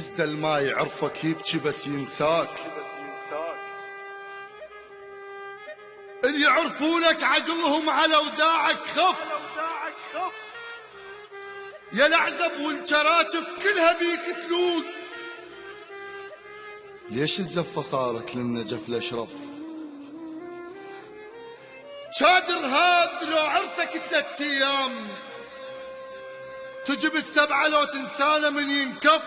يزدل ما يعرفك يبكي بس ينساك. اللي يعرفونك عقلهم على وداعك خف، يا الأعزب والجراتف كلها بيك تلوق. ليش الزفة صارت للنجف الأشرف؟ شادر هذا لو عرسك 3 أيام تجي 7 لو تنسانا من ينكف.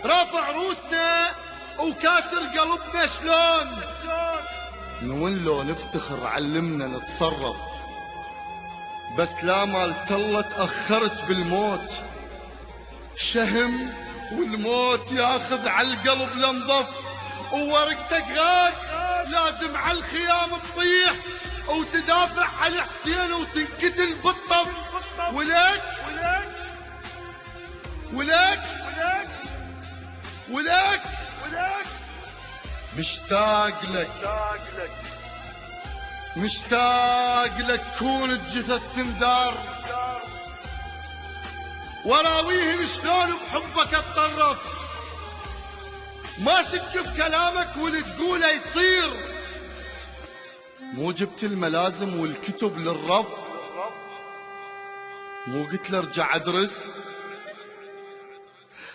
رافع روسنا وكاسر قلبنا شلون، نون لو نفتخر علمنا نتصرف. بس لا مالت الله تأخرت بالموت، شهم والموت ياخذ على القلب لنظف. وورقتك غاد لازم على الخيام تطيح وتدافع عن حسين وتنقتل بالطف. ولك ولك ولك مشتاق لك مشتاق لك كون الجثث تندار، وراويهن شلون بحبك اتطرف. ما شك بكلامك واللي تقوله يصير، مو جبت الملازم والكتب للرف؟ مو قلت له ارجع ادرس؟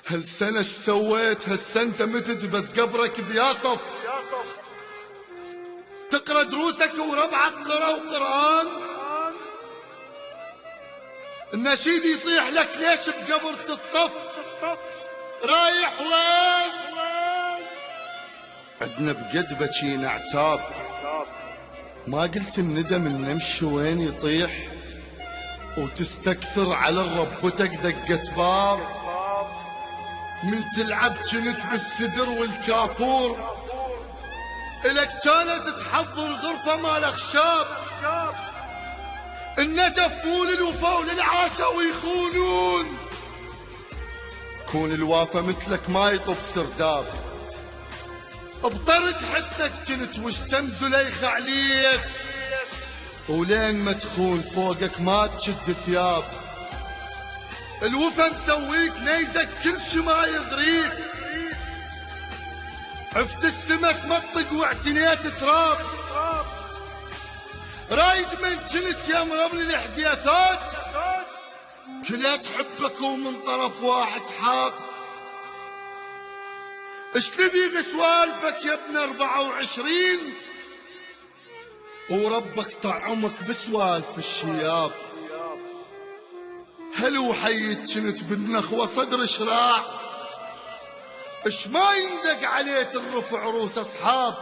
هالسنة ايش سويت؟ هالسنة متت بس قبرك بياصف. تقرا دروسك وربعك قرا وقرآن، النشيد يصيح لك ليش بقبر تصطف؟ رايح وين؟ عدنا بقد بجينا عتاب، ما قلت الندم النمشي وين يطيح وتستكثر على ربتك دقة باب. من تلعب جنت بالسدر والكافور، إلك كانت تحضر غرفة مال أخشاب. النجف مو للوفا وللعاشا ويخونون، كون الوافا مثلك ما يطب سرداب. بطرد حسنك جنت وشتم زليخ عليك، ولين ما تخون فوقك ما تشد ثياب. الوفا مسويك نيزك كل شي ما يغريك، عفت السمك مطق واعتنيت تراب. رايد من جنت يا مربل الحديثات، كلها تحبك ومن طرف واحد حاب. اش لذيذ سوالفك يا ابن 24، وربك طعمك بسوالف الشياب. هلو حيت جنت بالنخوة صدر شراع، اش ما يندق عليه الرفع روس اصحاب.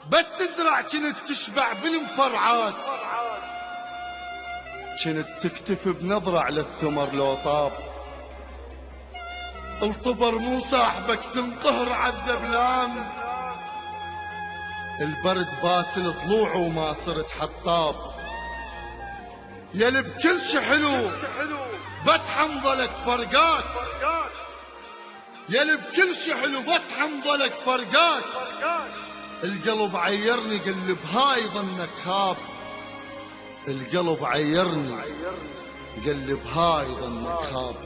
بس تزرع جنت تشبع بالمفرعات، جنت تكتف بنظرة على الثمر لو طاب. الطبر مو صاحبك تنطهر عالذبلان، البرد باسل طلوعه وما صرت حطاب. يلي بكل شي حلو بس حنظلك فرقاك، يلي بكل شي حلو بس حنظلك فرقاك. القلب عيرني قلب هاي ظنك خاب، القلب عيرني قلب هاي ظنك خاب.